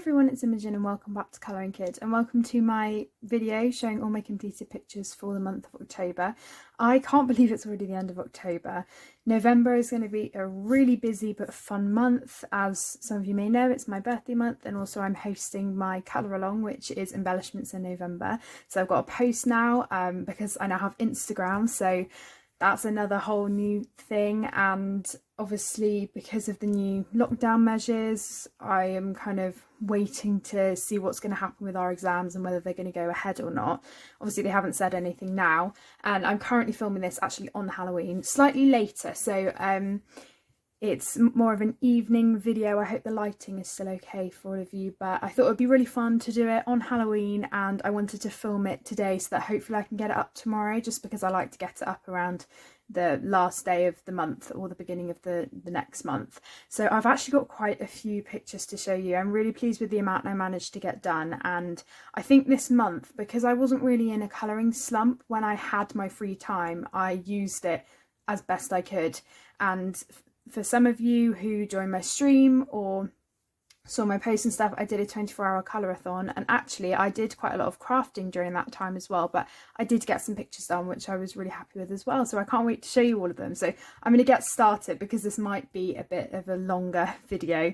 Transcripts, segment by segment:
everyone, it's Imogen and welcome back to Colouring Kid, and welcome to my video showing all my completed pictures for the month of October. I can't believe it's already the end of October. November is going to be a really busy but fun month. As some of you may know, it's my birthday month, and also I'm hosting my colour along, which is Embellishments in November. So I've got a post now because I now have Instagram, so that's another whole new thing. And obviously because of the new lockdown measures, I am kind of waiting to see what's going to happen with our exams and whether they're going to go ahead or not. Obviously they haven't said anything now, and I'm currently filming this actually on Halloween, slightly later, so it's more of an evening video. I hope the lighting is still okay for all of you, but I thought it would be really fun to do it on Halloween, and I wanted to film it today so that hopefully I can get it up tomorrow, just because I like to get it up around the last day of the month or the beginning of the next month. So I've actually got quite a few pictures to show you. I'm really pleased with the amount I managed to get done, and I think this month, because I wasn't really in a colouring slump when I had my free time, I used it as best I could. And for some of you who joined my stream or saw my posts and stuff, I did a 24-hour colour-a-thon, and actually I did quite a lot of crafting during that time as well, but I did get some pictures done which I was really happy with as well, so I can't wait to show you all of them. So I'm going to get started because this might be a bit of a longer video.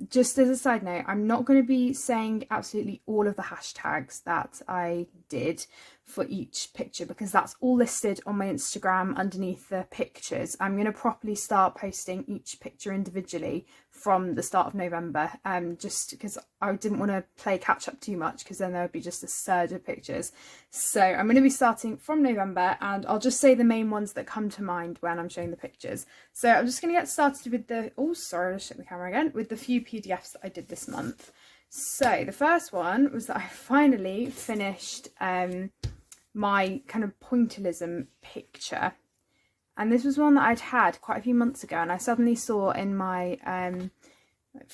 Just as a side note, I'm not going to be saying absolutely all of the hashtags that I did for each picture, because that's all listed on my Instagram underneath the pictures. I'm going to properly start posting each picture individually from the start of November, just because I didn't want to play catch up too much, because then there would be just a surge of pictures. So I'm going to be starting from November, and I'll just say the main ones that come to mind when I'm showing the pictures. So I'm just going to get started with the, oh sorry, I'll shut the camera again, with the few PDFs that I did this month. So the first one was that I finally finished my kind of pointillism picture, and this was one that I'd had quite a few months ago, and I suddenly saw in my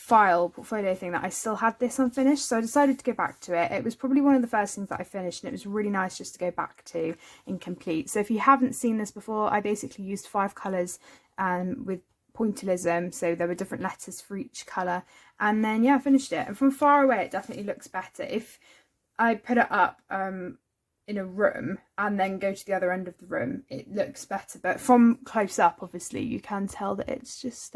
portfolio thing that I still had this unfinished, so I decided to go back to it. It was probably one of the first things that I finished, and it was really nice just to go back to incomplete. So if you haven't seen this before, I basically used 5 colours with pointillism, so there were different letters for each colour, and then yeah, I finished it. And from far away it definitely looks better. If I put it up in a room and then go to the other end of the room, it looks better, but from close up obviously you can tell that it's just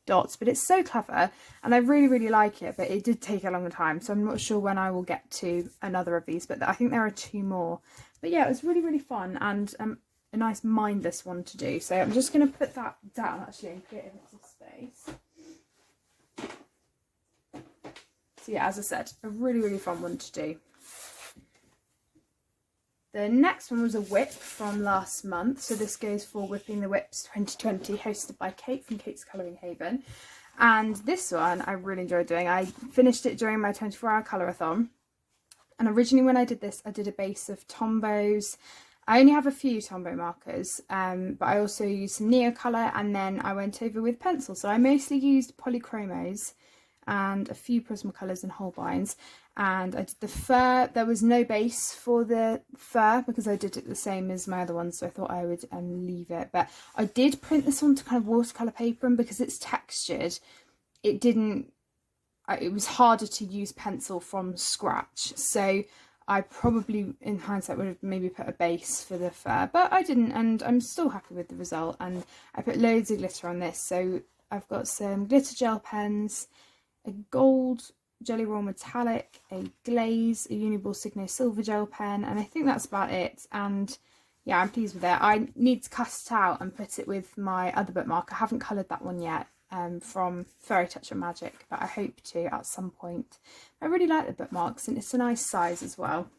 dots, but it's so clever and I really like it. But it did take a long time, so I'm not sure when I will get to another of these, but I think there are 2 more. But yeah, it was really fun and a nice mindless one to do. So I'm just going to put that down actually and get it into space. So yeah, as I said, a really fun one to do. The next one was a whip from last month. So this goes for Whipping the Whips 2020, hosted by Kate from Kate's Colouring Haven. And this one I really enjoyed doing. I finished it during my 24-hour colour-a-thon. And originally when I did this, I did a base of Tombows. I only have a few Tombow markers, but I also used some Neocolour, and then I went over with pencil. So I mostly used polychromos and a few Prismacolors and Holbeins. And I did the fur. There was no base for the fur because I did it the same as my other ones, so I thought I would leave it. But I did print this onto kind of watercolour paper, and because it's textured, it was harder to use pencil from scratch. So I probably, in hindsight, would have maybe put a base for the fur, but I didn't, and I'm still happy with the result. And I put loads of glitter on this, so I've got some glitter gel pens, a gold Jelly Roll Metallic, a glaze, a Uniball Signo Silver Gel pen, and I think that's about it. And yeah, I'm pleased with it. I need to cut it out and put it with my other bookmark. I haven't coloured that one yet, from Fairy Touch and Magic, but I hope to at some point. I really like the bookmarks, and it's a nice size as well.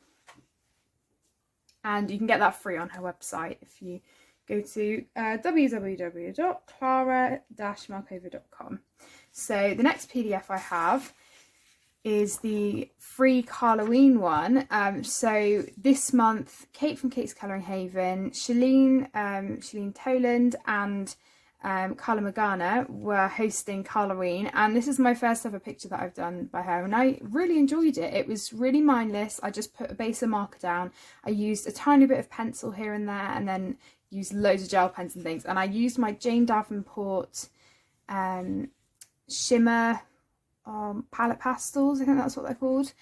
And you can get that free on her website if you go to www.clara-markover.com. So the next PDF I have is the free Halloween one. So this month, Kate from Kate's Colouring Haven, Shalene Toland and Carla Magana were hosting Halloween, and this is my first ever picture that I've done by her, and I really enjoyed it. It was really mindless. I just put a base of marker down. I used a tiny bit of pencil here and there, and then used loads of gel pens and things, and I used my Jane Davenport shimmer palette pastels, I think that's what they're called.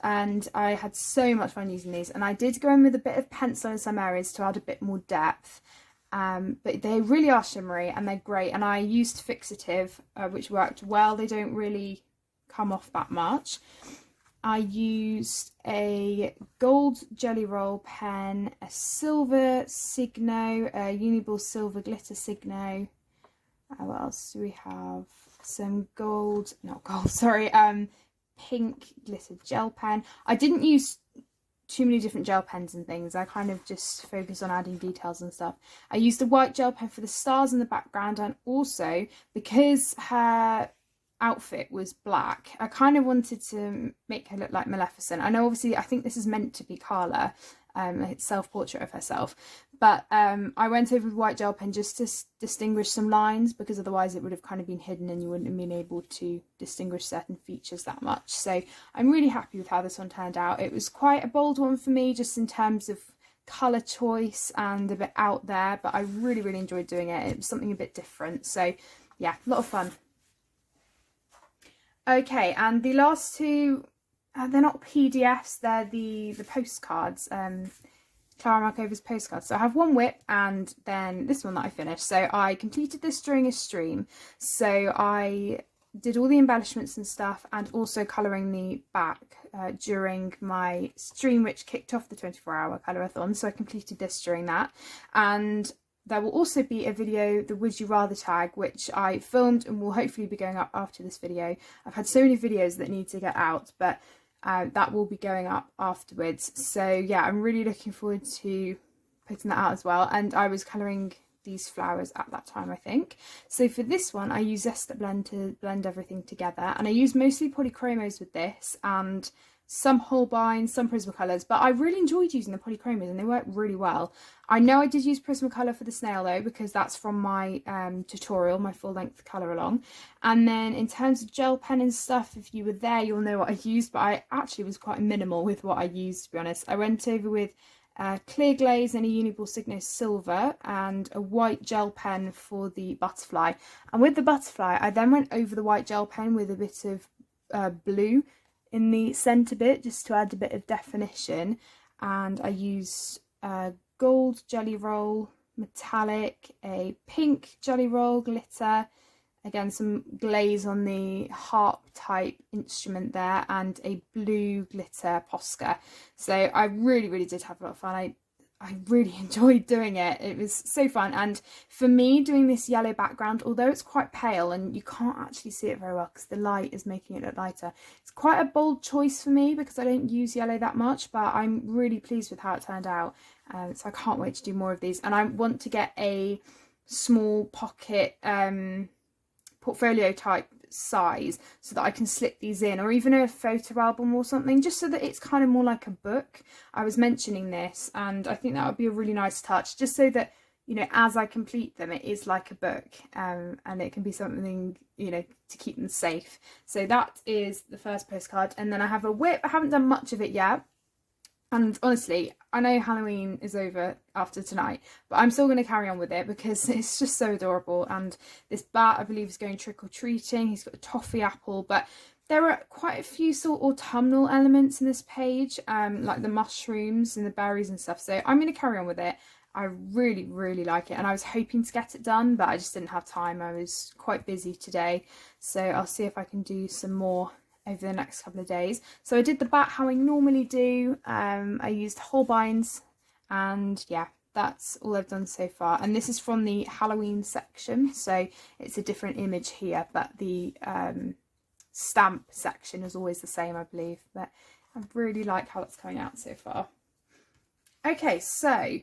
And I had so much fun using these, and I did go in with a bit of pencil in some areas to add a bit more depth, but they really are shimmery and they're great. And I used fixative, which worked well. They don't really come off that much. I used a gold jelly roll pen, a silver Signo, a Uniball silver glitter Signo. What else do we have? Some pink glitter gel pen. I didn't use too many different gel pens and things. I kind of just focused on adding details and stuff. I used a white gel pen for the stars in the background, and also because her outfit was black, I kind of wanted to make her look like Maleficent. I know obviously I think this is meant to be Carla, a self-portrait of herself, but I went over with white gel pen just to distinguish some lines, because otherwise it would have kind of been hidden and you wouldn't have been able to distinguish certain features that much. So I'm really happy with how this one turned out. It was quite a bold one for me just in terms of colour choice and a bit out there, but I really enjoyed doing it. It was something a bit different, so yeah, a lot of fun. Okay, and the last two, they're not PDFs, they're the postcards, Clara Markova's postcards. So I have one whip and then this one that I finished. So I completed this during a stream. So I did all the embellishments and stuff, and also colouring the back during my stream, which kicked off the 24-hour colour-a-thon. So I completed this during that. And there will also be a video, the Would You Rather tag, which I filmed and will hopefully be going up after this video. I've had so many videos that need to get out, but that will be going up afterwards. So yeah, I'm really looking forward to putting that out as well. And I was colouring these flowers at that time, I think. So for this one, I use Zesta Blend to blend everything together. And I use mostly polychromos with this, and some Holbein, some Prismacolors, but I really enjoyed using the polychromos and they work really well. I know I did use Prismacolor for the snail though, because that's from my tutorial, my full length colour along. And then in terms of gel pen and stuff, if you were there, you'll know what I used, but I actually was quite minimal with what I used, to be honest. I went over with clear glaze and a Uniball Signo Silver and a white gel pen for the butterfly. And with the butterfly, I then went over the white gel pen with a bit of blue in the centre bit, just to add a bit of definition. And I used a gold jelly roll metallic, a pink jelly roll glitter, again some glaze on the harp type instrument there, and a blue glitter Posca. So I really did have a lot of fun. I really enjoyed doing it. It was so fun. And for me, doing this yellow background, although it's quite pale and you can't actually see it very well because the light is making it look lighter, it's quite a bold choice for me because I don't use yellow that much, but I'm really pleased with how it turned out. So I can't wait to do more of these. And I want to get a small pocket portfolio type size so that I can slip these in, or even a photo album or something, just so that it's kind of more like a book. I was mentioning this and I think that would be a really nice touch, just so that, you know, as I complete them, it is like a book, and it can be something, you know, to keep them safe. So that is the first postcard. And then I have a whip. I haven't done much of it yet. And honestly, I know Halloween is over after tonight, but I'm still going to carry on with it because it's just so adorable. And this bat, I believe, is going trick-or-treating. He's got a toffee apple, but there are quite a few sort of autumnal elements in this page, like the mushrooms and the berries and stuff. So I'm going to carry on with it. I really like it, and I was hoping to get it done, but I just didn't have time. I was quite busy today, so I'll see if I can do some more over the next couple of days. So I did the bat how I normally do. I used Holbeins, and yeah, that's all I've done so far. And this is from the Halloween section, so it's a different image here, but the stamp section is always the same, I believe. But I really like how it's coming out so far. Okay, so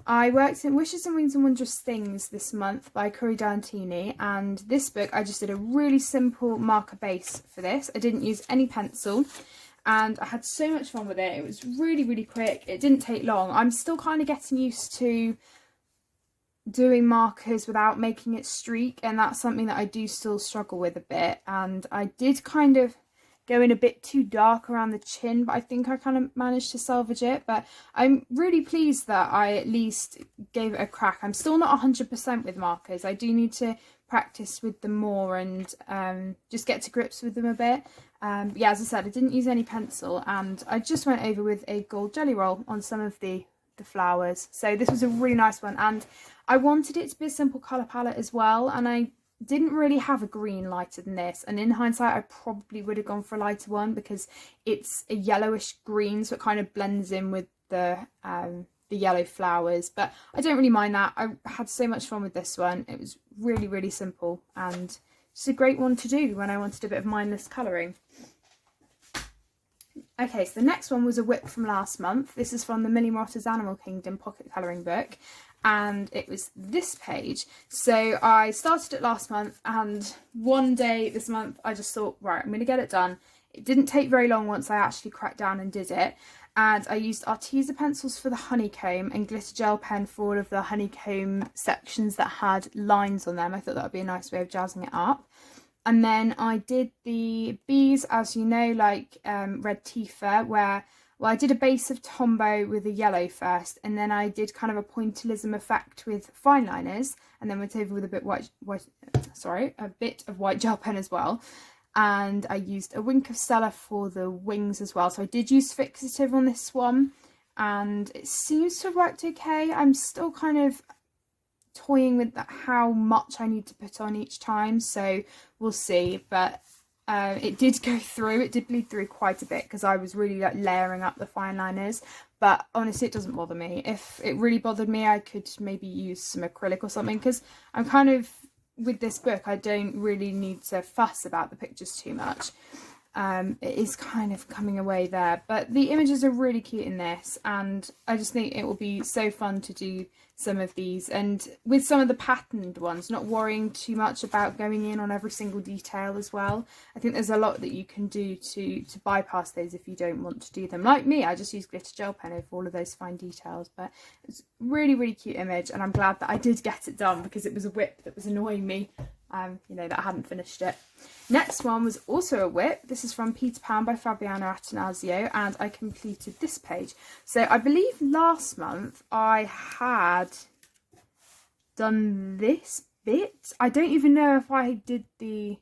I worked in Wishes and Wings and Wondrous Things this month by Corey Dantini, and this book I just did a really simple marker base for this. I didn't use any pencil and I had so much fun with it. It was really quick. It didn't take long. I'm still kind of getting used to doing markers without making it streak, and that's something that I do still struggle with a bit. And I did kind of go in a bit too dark around the chin, but I think I kind of managed to salvage it. But I'm really pleased that I at least gave it a crack. I'm still not 100% with markers. I do need to practice with them more and just get to grips with them a bit. But yeah, as I said, I didn't use any pencil, and I just went over with a gold jelly roll on some of the flowers. So this was a really nice one, and I wanted it to be a simple colour palette as well, and I didn't really have a green lighter than this, and in hindsight I probably would have gone for a lighter one because it's a yellowish green, so it kind of blends in with the yellow flowers. But I don't really mind that. I had so much fun with this one. It was really, really simple, and it's a great one to do when I wanted a bit of mindless colouring. Okay, so the next one was a whip from last month. This is from the Millie Motter's Animal Kingdom pocket colouring book, and it was this page. So I started it last month, and one day this month I just thought, right, I'm going to get it done. It didn't take very long once I actually cracked down and did it, and I used Arteza pencils for the honeycomb and glitter gel pen for all of the honeycomb sections that had lines on them. I thought that would be a nice way of jazzing it up. And then I did the bees, as you know, like Red Tifa, where, well, I did a base of Tombow with a yellow first, and then I did kind of a pointillism effect with fine liners, and then went over with a bit a bit of white gel pen as well. And I used a wink of Stella for the wings as well. So I did use fixative on this one, and it seems to have worked okay. I'm still kind of toying with how much I need to put on each time, so we'll see. But it did go through, it did bleed through quite a bit because I was really like layering up the fine liners, but honestly it doesn't bother me. If it really bothered me, I could maybe use some acrylic or something, because I'm kind of, with this book, I don't really need to fuss about the pictures too much. It is kind of coming away there, but the images are really cute in this, and I just think it will be so fun to do some of these, and with some of the patterned ones, not worrying too much about going in on every single detail as well. I think there's a lot that you can do to bypass those if you don't want to do them. Like me, I just use glitter gel pen over all of those fine details, but it's really, really cute image, and I'm glad that I did get it done because it was a whip that was annoying me. You know, that I hadn't finished it. Next one was also a whip. This is from Peter Pan by Fabiana Attanasio, and I completed this page. So I believe last month I had done this bit. I don't even know if I did the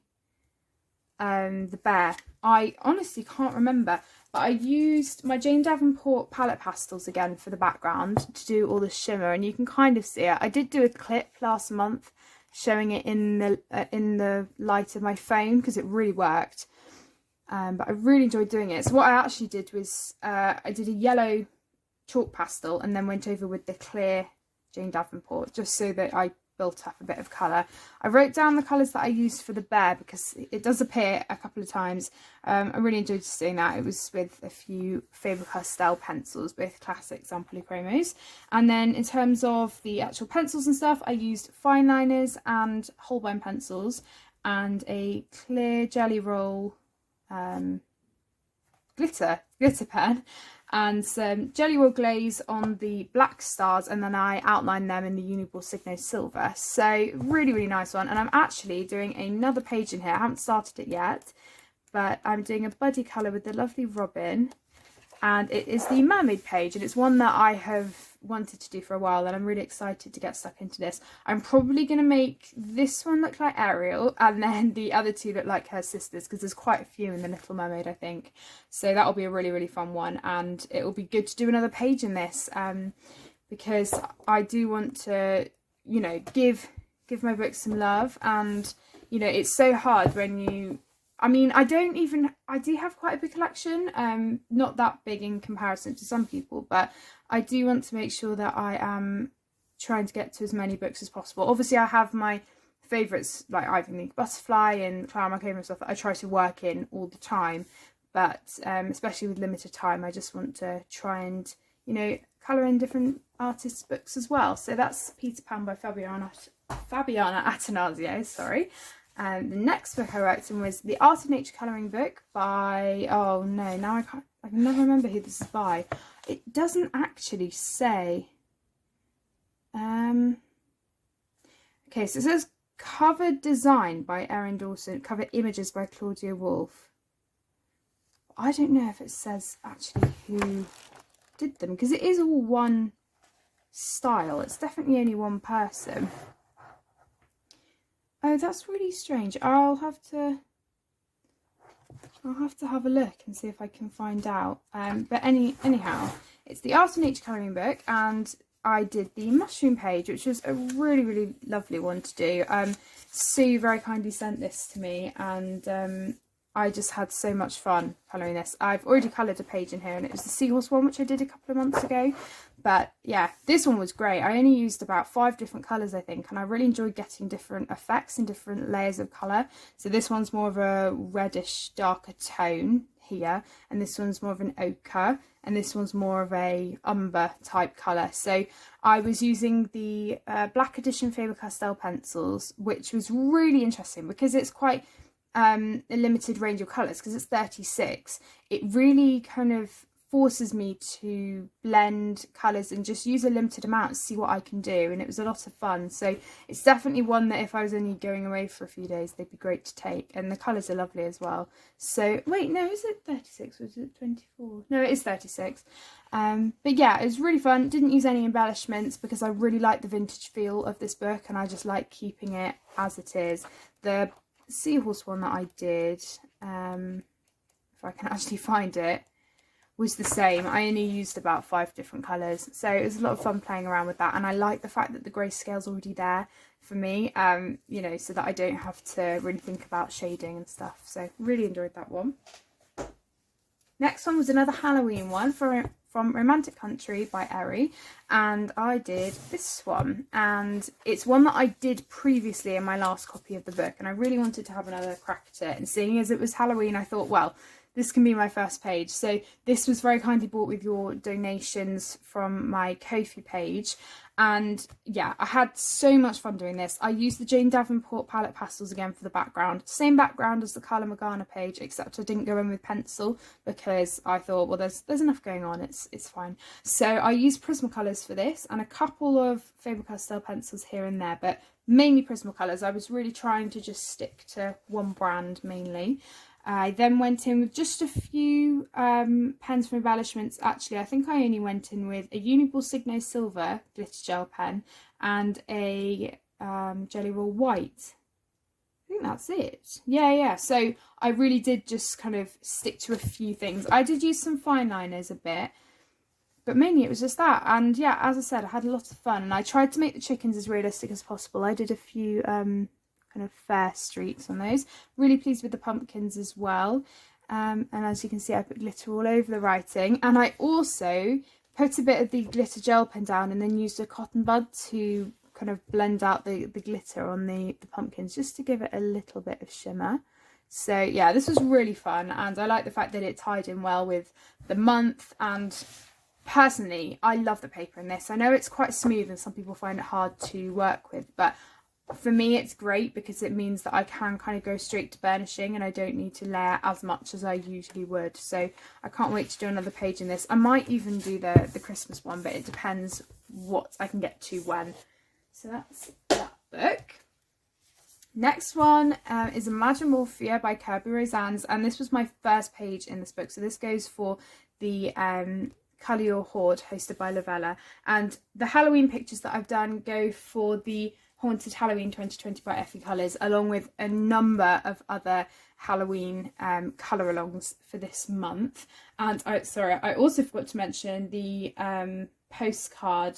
bear. I honestly can't remember, but I used my Jane Davenport palette pastels again for the background to do all the shimmer, and you can kind of see it. I did do a clip last month showing it in the light of my phone because it really worked, but I really enjoyed doing it. So what I actually did was I did a yellow chalk pastel and then went over with the clear Jane Davenport, just so that I built up a bit of colour. I wrote down the colours that I used for the bear because it does appear a couple of times. I really enjoyed just doing that. It was with a few Faber-Castell pencils, both classics and polychromos. And then in terms of the actual pencils and stuff, I used fine liners and Holbein pencils and a clear jelly roll glitter pen, and some jelly roll glaze on the black stars, and then I outlined them in the Uniball Signo Silver. So really, really nice one. And I'm actually doing another page in here. I haven't started it yet, but I'm doing a buddy colour with the lovely Robin, and it is the mermaid page, and it's one that I have wanted to do for a while, and I'm really excited to get stuck into this. I'm probably going to make this one look like Ariel, and then the other two look like her sisters, because there's quite a few in the Little Mermaid, I think. So that'll be a really, really fun one, and it will be good to do another page in this, because I do want to, you know, give my book some love. And you know, it's so hard when you, I mean, I do have quite a big collection, not that big in comparison to some people, but I do want to make sure that I am trying to get to as many books as possible. Obviously, I have my favourites like Ivy and the Butterfly and Clara Markova and stuff that I try to work in all the time, but especially with limited time, I just want to try and, you know, colour in different artists' books as well. So that's Peter Pan by Fabiana Attanasio, sorry. And the next book I worked in was the Art of Nature colouring book by, oh no, now I can never remember who this is by. It doesn't actually say. Okay, so it says cover design by Erin Dawson, cover images by Claudia Wolf. I don't know if it says actually who did them, because it is all one style. It's definitely only one person. Oh, that's really strange. I'll have to have a look and see if I can find out. But anyhow, it's the Art and Nature colouring book, and I did the mushroom page, which was a really, really lovely one to do. Sue very kindly sent this to me, and I just had so much fun colouring this. I've already coloured a page in here, and it was the seahorse one, which I did a couple of months ago. But yeah, this one was great. I only used about 5 different colours, I think, and I really enjoyed getting different effects and different layers of colour. So this one's more of a reddish, darker tone here, and this one's more of an ochre, and this one's more of a umber type colour. So I was using the Black Edition Faber-Castell pencils, which was really interesting because it's quite a limited range of colours, because it's 36. It really kind of forces me to blend colours and just use a limited amount to see what I can do, and it was a lot of fun. So it's definitely one that if I was only going away for a few days, they'd be great to take, and the colours are lovely as well. So wait, no, is it 36 or is it 24? No, it is 36. But yeah, it was really fun. Didn't use any embellishments because I really like the vintage feel of this book, and I just like keeping it as it is. The seahorse one that I did, if I can actually find it, was the same. I only used about 5 different colours, so it was a lot of fun playing around with that, and I like the fact that the grayscale's already there for me, you know, so that I don't have to really think about shading and stuff. So really enjoyed that one. Next one was another Halloween one from Romantic Country by Eri, and I did this one, and it's one that I did previously in my last copy of the book, and I really wanted to have another crack at it, and seeing as it was Halloween, I thought, well, this can be my first page. So this was very kindly bought with your donations from my Ko-fi page, and yeah, I had so much fun doing this. I used the Jane Davenport palette pastels again for the background, same background as the Carla Morgana page, except I didn't go in with pencil because I thought, well, there's enough going on, it's fine. So I used Prismacolors for this, and a couple of Faber-Castell pencils here and there, but mainly Prismacolors. I was really trying to just stick to one brand mainly. I then went in with just a few pens for embellishments. Actually, I think I only went in with a Uniball Signo Silver glitter gel pen and a Jelly Roll White. I think that's it. Yeah. So I really did just kind of stick to a few things. I did use some fine liners a bit, but mainly it was just that. And yeah, as I said, I had a lot of fun, and I tried to make the chickens as realistic as possible. I did a few kind of fair streaks on those. Really pleased with the pumpkins as well, and as you can see, I put glitter all over the writing, and I also put a bit of the glitter gel pen down and then used a cotton bud to kind of blend out the glitter on the pumpkins, just to give it a little bit of shimmer. So yeah, this was really fun, and I like the fact that it tied in well with the month, and personally I love the paper in this. I know it's quite smooth and some people find it hard to work with, but for me it's great because it means that I can kind of go straight to burnishing and I don't need to layer as much as I usually would. So I can't wait to do another page in this. I might even do the Christmas one, but it depends what I can get to when. So that's that book. Next one is Imagine Morphia by Kirby Rosannes, and this was my first page in this book. So this goes for the Colour Your Hoard hosted by Lavella, and the Halloween pictures that I've done go for the Haunted Halloween 2020 by Effie Colours, along with a number of other Halloween colour alongs for this month. And I also forgot to mention the postcard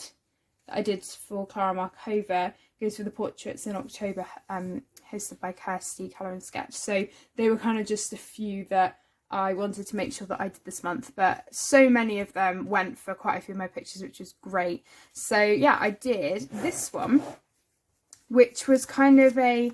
that I did for Clara Markova goes for the Portraits in October, hosted by Kirsty Colour and Sketch. So they were kind of just a few that I wanted to make sure that I did this month, but so many of them went for quite a few of my pictures, which was great. So yeah, I did this one, which was kind of a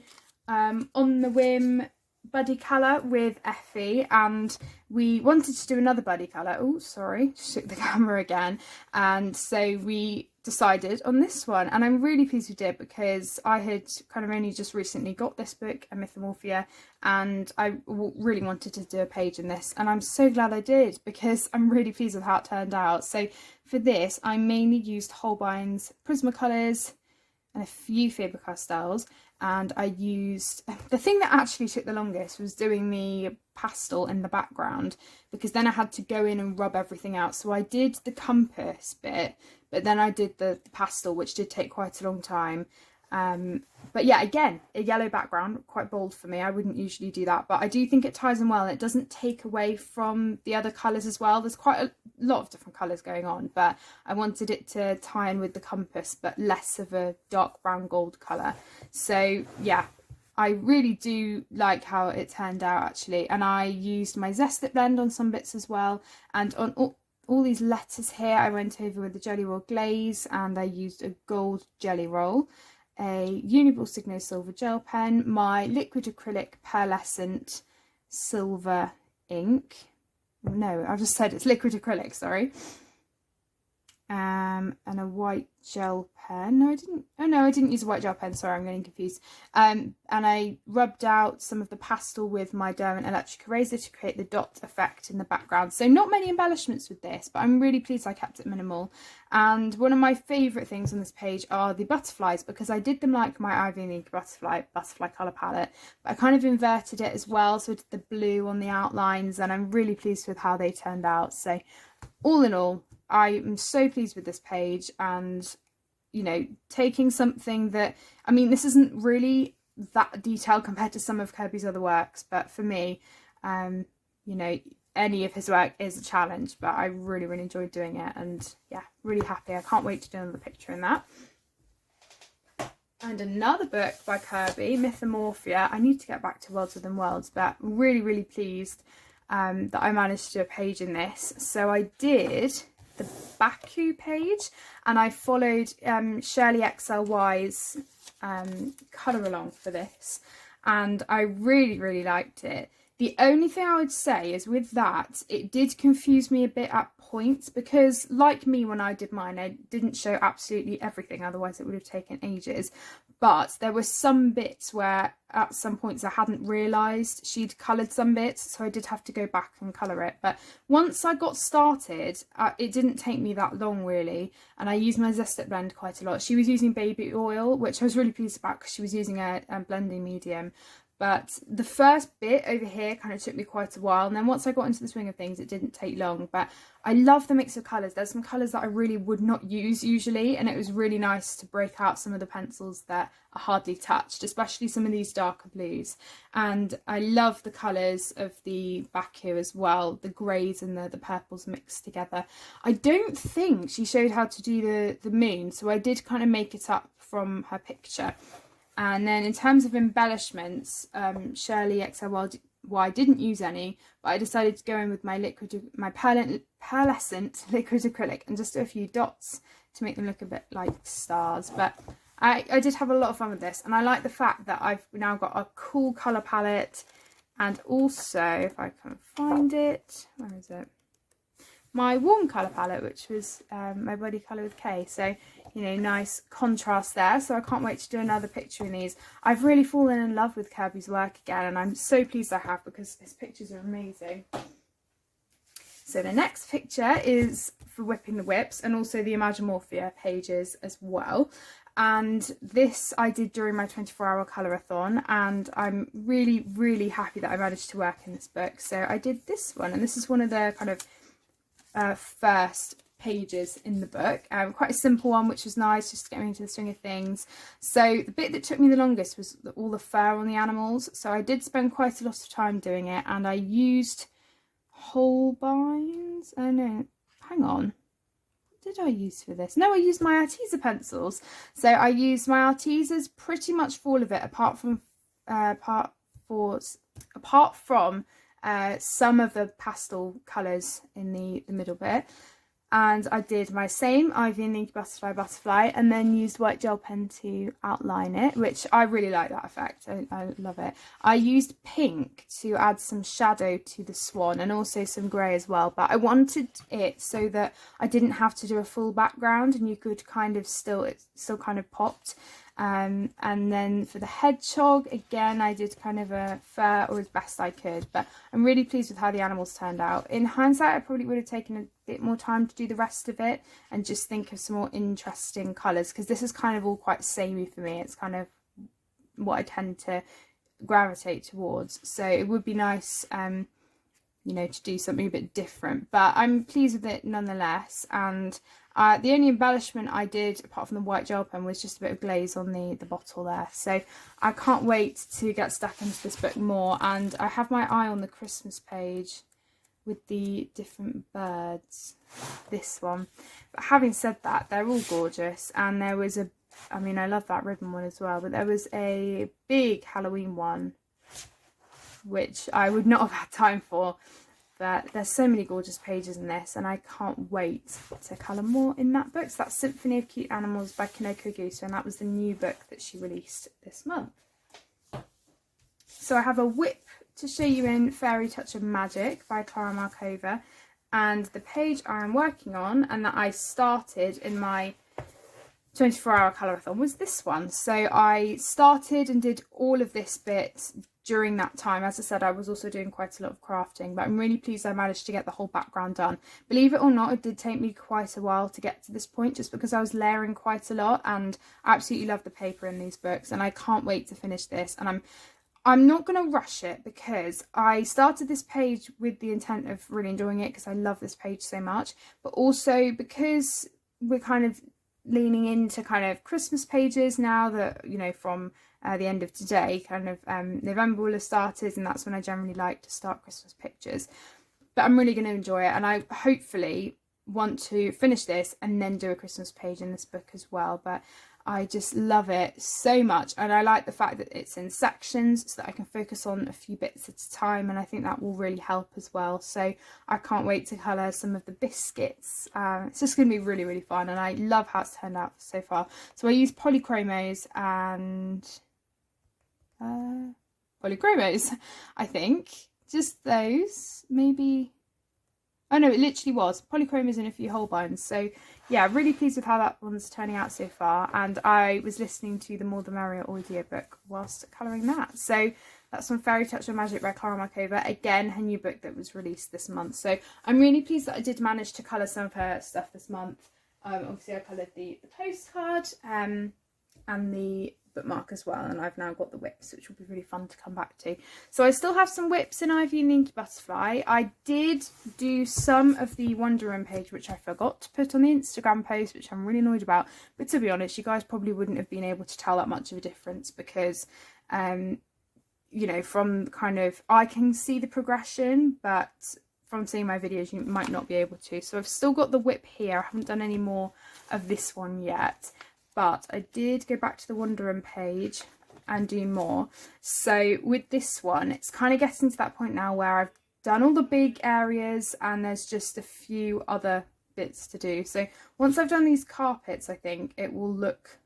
on the whim buddy colour with Effie, and we wanted to do another buddy colour. Oh, sorry, just took the camera again. And so we decided on this one, and I'm really pleased we did, because I had kind of only just recently got this book, A Myth of Morphia, and I really wanted to do a page in this, and I'm so glad I did, because I'm really pleased with how it turned out. So for this, I mainly used Holbein's Prismacolors and a few Faber-Castells, and I used, the thing that actually took the longest was doing the pastel in the background, because then I had to go in and rub everything out. So I did the compass bit, but then I did the pastel, which did take quite a long time. But yeah, again, a yellow background, quite bold for me. I wouldn't usually do that, but I do think it ties in well, and it doesn't take away from the other colours as well. There's quite a lot of different colours going on, but I wanted it to tie in with the compass, but less of a dark brown gold colour. So yeah, I really do like how it turned out actually. And I used my Zest-It blend on some bits as well, and on all these letters here I went over with the Jelly Roll glaze, and I used a gold jelly roll, a Uniball Signo silver gel pen, my liquid acrylic pearlescent silver ink. No, I just said it's liquid acrylic, sorry. And a white gel pen. No, I didn't. Oh no, I didn't use a white gel pen. Sorry, I'm getting confused. And I rubbed out some of the pastel with my Derwent electric eraser to create the dot effect in the background. So not many embellishments with this, but I'm really pleased I kept it minimal. And one of my favourite things on this page are the butterflies, because I did them like my Ivy and Ink butterfly colour palette, but I kind of inverted it as well. So I did the blue on the outlines, and I'm really pleased with how they turned out. So all in all, I am so pleased with this page, and you know, taking something that, I mean, this isn't really that detailed compared to some of Kirby's other works, but for me, you know, any of his work is a challenge, but I really enjoyed doing it, and yeah, really happy. I can't wait to do another picture in that. And another book by Kirby, Myth and Morphia. I need to get back to Worlds Within Worlds, but really pleased that I managed to do a page in this. So I did the Baku page, and I followed Shirley XLY's colour along for this, and I really liked it. The only thing I would say is with that, it did confuse me a bit at points, because like me when I did mine, I didn't show absolutely everything, otherwise it would have taken ages. But there were some bits where at some points I hadn't realised she'd coloured some bits, so I did have to go back and colour it. But once I got started, it didn't take me that long really, and I used my Zest-It blend quite a lot. She was using baby oil, which I was really pleased about because she was using a blending medium. But the first bit over here kind of took me quite a while, and then once I got into the swing of things, it didn't take long. But I love the mix of colours. There's some colours that I really would not use usually, and it was really nice to break out some of the pencils that are hardly touched, especially some of these darker blues. And I love the colours of the back here as well, the greys and the purples mixed together. I don't think she showed how to do the moon, so I did kind of make it up from her picture. And then in terms of embellishments, Shirley XLY didn't use any, but I decided to go in with my pearlescent liquid acrylic and just do a few dots to make them look a bit like stars. But I did have a lot of fun with this, and I like the fact that I've now got a cool colour palette, and also, if I can find it, where is it? My warm colour palette, which was my body colour with K. So, you know, nice contrast there. So I can't wait to do another picture in these. I've really fallen in love with Kirby's work again, and I'm so pleased I have, because his pictures are amazing. So the next picture is for Whipping the Whips, and also the Imagine Morphia pages as well. And this I did during my 24-hour colour-a-thon, and I'm really happy that I managed to work in this book. So I did this one, and this is one of the kind of first pages in the book, quite a simple one, which was nice just to get me into the swing of things. So the bit that took me the longest was all the fur on the animals, so I did spend quite a lot of time doing it, and I used Holbeins. Oh no, hang on, what did I use for this? No, I used my Arteza pencils. So I used my Artezas pretty much for all of it, apart from some of the pastel colours in the middle bit. And I did my same Ivy and Ink butterfly, and then used white gel pen to outline it, which I really like that effect. I love it. I used pink to add some shadow to the swan, and also some grey as well, but I wanted it so that I didn't have to do a full background, and you could kind of it still kind of popped. And then for the hedgehog, again, I did kind of a fur, or as best I could, but I'm really pleased with how the animals turned out. In hindsight, I probably would have taken a bit more time to do the rest of it and just think of some more interesting colours, because this is kind of all quite samey for me. It's kind of what I tend to gravitate towards, so it would be nice you know, to do something a bit different, but I'm pleased with it nonetheless. And The only embellishment I did, apart from the white gel pen, was just a bit of glaze on the bottle there. So I can't wait to get stuck into this book more. And I have my eye on the Christmas page with the different birds, this one. But having said that, they're all gorgeous. And there was I mean, I love that ribbon one as well, but there was a big Halloween one, which I would not have had time for. But there's so many gorgeous pages in this, and I can't wait to colour more in that book. So that's Symphony of Cute Animals by Kanoko Gusa, and that was the new book that she released this month. So I have a whip to show you in Fairy Touch of Magic by Clara Markova, and the page I am working on and that I started in my 24-hour colourathon was this one. So I started and did all of this bit during that time. As I said, I was also doing quite a lot of crafting, but I'm really pleased I managed to get the whole background done. Believe it or not, it did take me quite a while to get to this point, just because I was layering quite a lot, and I absolutely love the paper in these books, and I can't wait to finish this. And I'm not going to rush it, because I started this page with the intent of really enjoying it, because I love this page so much, but also because we're kind of leaning into kind of Christmas pages now that, you know, from the end of today, kind of November will have started, and that's when I generally like to start Christmas pictures. But I'm really going to enjoy it, and I hopefully want to finish this and then do a Christmas page in this book as well. But I just love it so much, and I like the fact that it's in sections so that I can focus on a few bits at a time, and I think that will really help as well. So I can't wait to colour some of the biscuits. It's just going to be really, really fun, and I love how it's turned out so far. So I use polychromos and polychromos, I think, just those, maybe. Oh no, it literally was polychromos in a few Holbeins. So yeah, really pleased with how that one's turning out so far. And I was listening to the More the Merrier audiobook whilst colouring that. So that's from Fairy Touch of Magic by Clara Markova. Again, her new book that was released this month. So I'm really pleased that I did manage to colour some of her stuff this month. Obviously I coloured the postcard and the bookmark as well, and I've now got the whips, which will be really fun to come back to. So I still have some whips in Ivy and the Inky Butterfly. I did do some of the Wonder Woman page, which I forgot to put on the Instagram post, which I'm really annoyed about, but to be honest, you guys probably wouldn't have been able to tell that much of a difference, because you know, from kind of, I can see the progression, but from seeing my videos you might not be able to. So I've still got the whip here. I haven't done any more of this one yet, but I did go back to the Wonder Woman page and do more. So with this one, it's kind of getting to that point now where I've done all the big areas and there's just a few other bits to do. So once I've done these carpets, I think it will look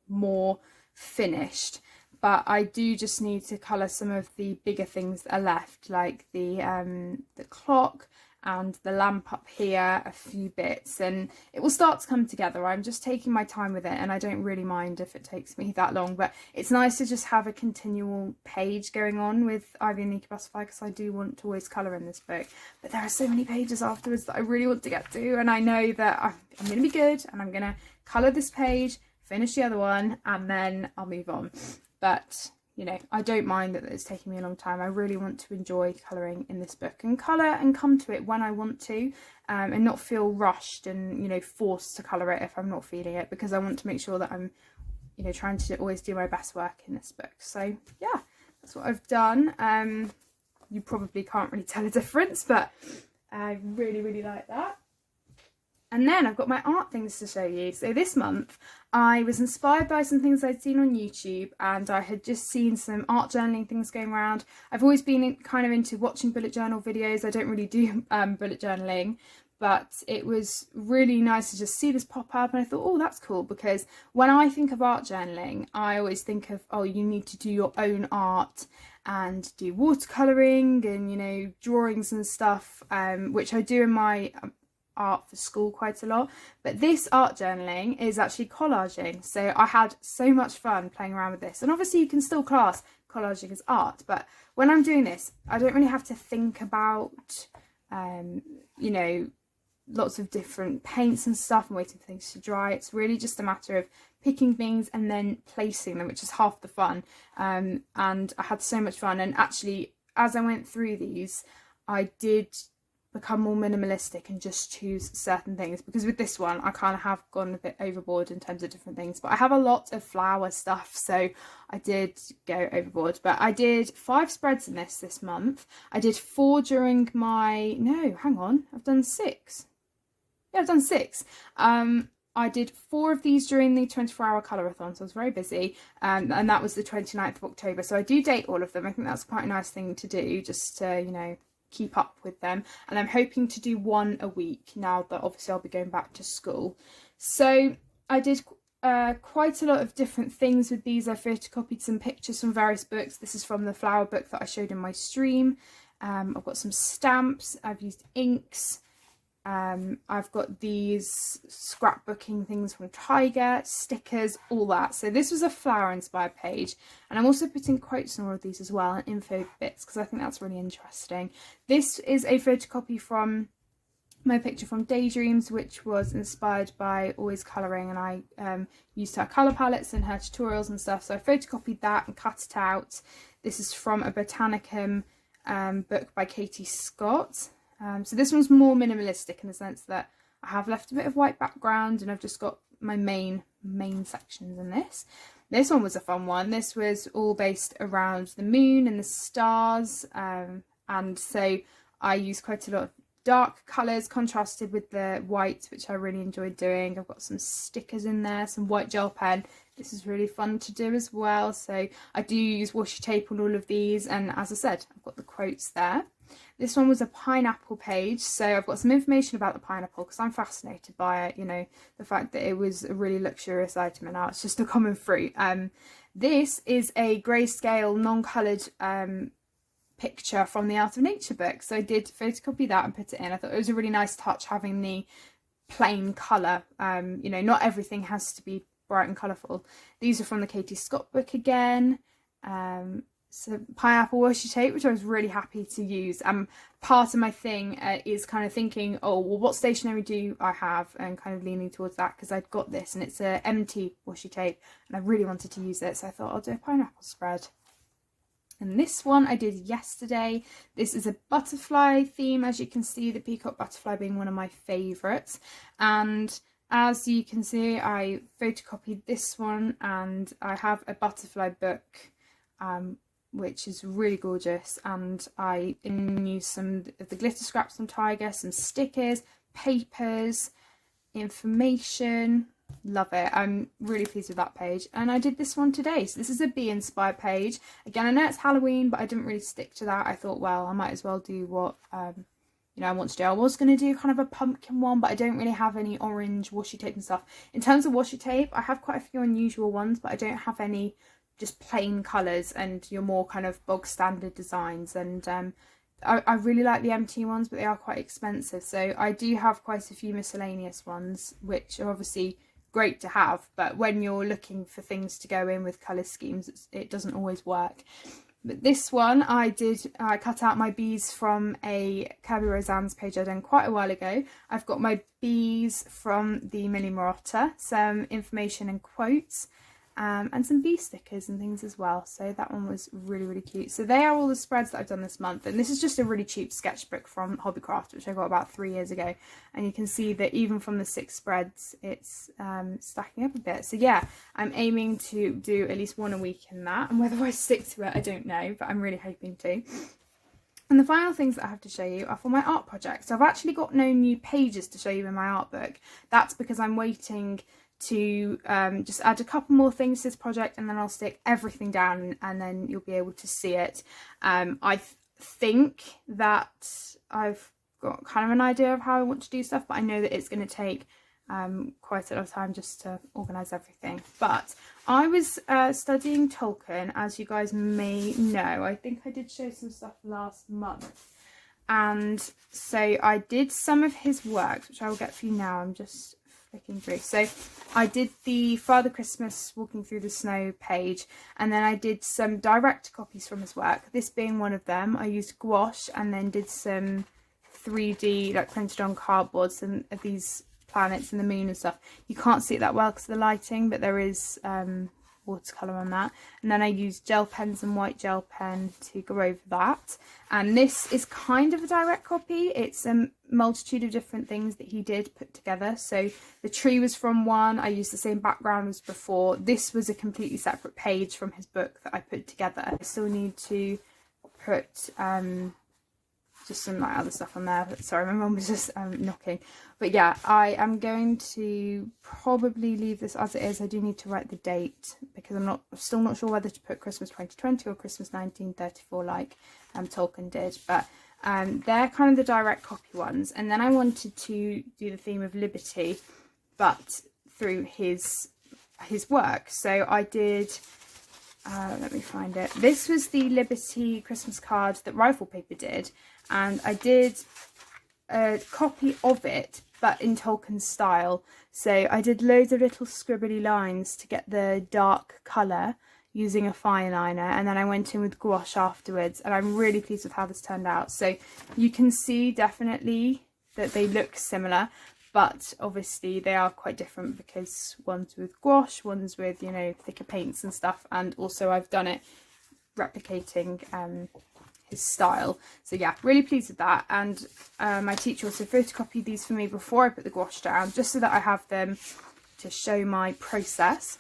more finished. But I do just need to colour some of the bigger things that are left, like the clock and the lamp up here, a few bits, and it will start to come together. I'm just taking my time with it, and I don't really mind if it takes me that long, but it's nice to just have a continual page going on with Ivy and the Inky Butterfly, because I do want to always colour in this book. But there are so many pages afterwards that I really want to get to, and I know that I'm going to be good, and I'm going to colour this page, finish the other one, and then I'll move on. But you know, I don't mind that it's taking me a long time. I really want to enjoy colouring in this book and colour and come to it when I want to, and not feel rushed and, you know, forced to colour it if I'm not feeling it, because I want to make sure that I'm, you know, trying to always do my best work in this book. So yeah, that's what I've done. You probably can't really tell a difference, but I really, really like that. And then I've got my art things to show you. So this month I was inspired by some things I'd seen on YouTube, and I had just seen some art journaling things going around. I've always been kind of into watching bullet journal videos. I don't really do bullet journaling, but it was really nice to just see this pop up, and I thought, oh, that's cool, because when I think of art journaling, I always think of, oh, you need to do your own art and do watercolouring and, you know, drawings and stuff, which I do in my art for school quite a lot. But this art journaling is actually collaging, so I had so much fun playing around with this. And obviously you can still class collaging as art, but when I'm doing this I don't really have to think about you know, lots of different paints and stuff and waiting for things to dry. It's really just a matter of picking things and then placing them, which is half the fun. And I had so much fun, and actually as I went through these I did become more minimalistic and just choose certain things, because with this one I kind of have gone a bit overboard in terms of different things. But I have a lot of flower stuff, so I did go overboard. But I did 5 spreads in this month. I did 4 during my, no, hang on, I've done 6. Yeah, I've done 6. I did 4 of these during the 24-hour colourathon, so I was very busy, and that was the 29th of October. So I do date all of them. I think that's quite a nice thing to do, just to, you know, keep up with them. And I'm hoping to do 1 a week now that obviously I'll be going back to school. So I did quite a lot of different things with these. I photocopied some pictures from various books. This is from the flower book that I showed in my stream. I've got some stamps. I've used inks. I've got these scrapbooking things from Tiger, stickers, all that. So this was a flower inspired page, and I'm also putting quotes on all of these as well and info bits, because I think that's really interesting. This is a photocopy from my picture from Daydreams, which was inspired by Always Colouring, and I used her colour palettes in her tutorials and stuff, so I photocopied that and cut it out. This is from a Botanicum book by Katie Scott. So this one's more minimalistic in the sense that I have left a bit of white background and I've just got my main sections in this. This one was a fun one. This was all based around the moon and the stars, and so I used quite a lot of dark colours contrasted with the white, which I really enjoyed doing. I've got some stickers in there, some white gel pen. This is really fun to do as well. So I do use washi tape on all of these, and as I said, I've got the quotes there. This one was a pineapple page, so I've got some information about the pineapple because I'm fascinated by it, you know, the fact that it was a really luxurious item and now it's just a common fruit. This is a grayscale non-coloured picture from the Art of Nature book, so I did photocopy that and put it in. I thought it was a really nice touch having the plain colour. You know, not everything has to be bright and colourful. These are from the Katie Scott book again. So pineapple washi tape, which I was really happy to use. Part of my thing is kind of thinking, oh, well, what stationery do I have, and kind of leaning towards that because I'd got this and it's a MT washi tape and I really wanted to use it, so I thought I'll do a pineapple spread. And this one I did yesterday. This is a butterfly theme, as you can see, the peacock butterfly being one of my favourites. And as you can see, I photocopied this one, and I have a butterfly book, which is really gorgeous, and I used some of the glitter scraps from Tiger, some stickers, papers, information. Love it. I'm really pleased with that page. And I did this one today. So this is a bee inspired page. Again, I know it's Halloween, but I didn't really stick to that. I thought, well, I might as well do what you know, I want to do. I was going to do kind of a pumpkin one, but I don't really have any orange washi tape and stuff. In terms of washi tape, I have quite a few unusual ones, but I don't have any just plain colours and your more kind of bog standard designs. And I really like the MT ones, but they are quite expensive. So I do have quite a few miscellaneous ones, which are obviously great to have, but when you're looking for things to go in with colour schemes, it doesn't always work. But this one I cut out my bees from a Kirby Roseanne's page I done quite a while ago. I've got my bees from the Millie Marotta, some information and quotes, and some bee stickers and things as well. So that one was really, really cute. So they are all the spreads that I've done this month. And this is just a really cheap sketchbook from Hobbycraft, which I got about 3 years ago. And you can see that even from the 6 spreads, it's stacking up a bit. So yeah, I'm aiming to do at least 1 a week in that. And whether I stick to it, I don't know, but I'm really hoping to. And the final things that I have to show you are for my art project. So I've actually got no new pages to show you in my art book. That's because I'm waiting to just add a couple more things to this project, and then I'll stick everything down and then you'll be able to see it. I think that I've got kind of an idea of how I want to do stuff, but I know that it's going to take quite a lot of time just to organise everything. But I was studying Tolkien, as you guys may know. I think I did show some stuff last month. And so I did some of his works, which I will get for you now. I'm just flicking through. So I did the Father Christmas Walking Through the Snow page, and then I did some direct copies from his work, this being one of them. I used gouache and then did some 3D, like printed on cardboard, some of these planets and the moon and stuff. You can't see it that well because of the lighting, but there is watercolour on that, and then I used gel pens and white gel pen to go over that. And this is kind of a direct copy. It's a multitude of different things that he did put together. So the tree was from one, I used the same background as before. This was a completely separate page from his book that I put together. I still need to put just some like other stuff on there. Sorry, my mum was just knocking. But yeah, I am going to probably leave this as it is. I do need to write the date because I'm still not sure whether to put Christmas 2020 or Christmas 1934 like Tolkien did. But they're kind of the direct copy ones. And then I wanted to do the theme of liberty, but through his work. So I did, let me find it. This was the Liberty Christmas card that Rifle Paper did, and I did a copy of it but in Tolkien style. So I did loads of little scribbly lines to get the dark colour using a fine liner, and then I went in with gouache afterwards, and I'm really pleased with how this turned out. So you can see definitely that they look similar, but obviously they are quite different because one's with gouache, one's with, you know, thicker paints and stuff, and also I've done it replicating his style. So yeah, really pleased with that. And my teacher also photocopied these for me before I put the gouache down, just so that I have them to show my process.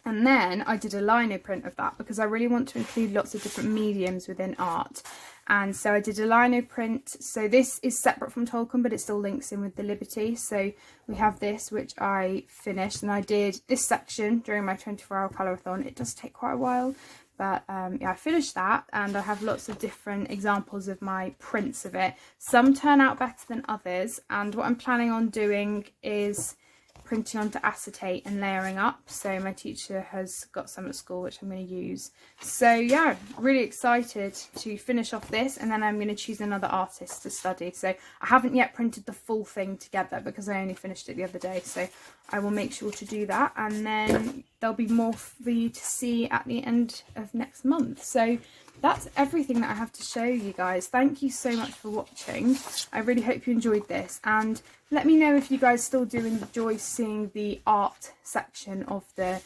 And then I did a lino print of that because I really want to include lots of different mediums within art. And so I did a lino print. So this is separate from Tolkien, but it still links in with the Liberty. So we have this, which I finished, and I did this section during my 24-hour colour-a-thon. It does take quite a while, but yeah, I finished that, and I have lots of different examples of my prints of it. Some turn out better than others, and what I'm planning on doing is printing onto acetate and layering up. So my teacher has got some at school which I'm going to use. So yeah, really excited to finish off this, and then I'm going to choose another artist to study. So I haven't yet printed the full thing together because I only finished it the other day, so I will make sure to do that, and then there'll be more for you to see at the end of next month. So that's everything that I have to show you guys. Thank you so much for watching. I really hope you enjoyed this, and let me know if you guys still do enjoy seeing the art section of the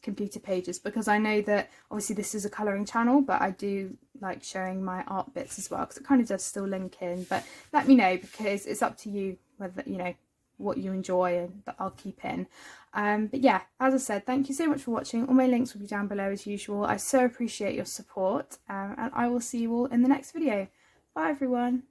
completed pages, because I know that obviously this is a colouring channel, but I do like showing my art bits as well because it kind of does still link in. But let me know, because it's up to you whether, you know, what you enjoy, and that I'll keep in. But yeah, as I said, thank you so much for watching. All my links will be down below as usual. I so appreciate your support, and I will see you all in the next video. Bye everyone.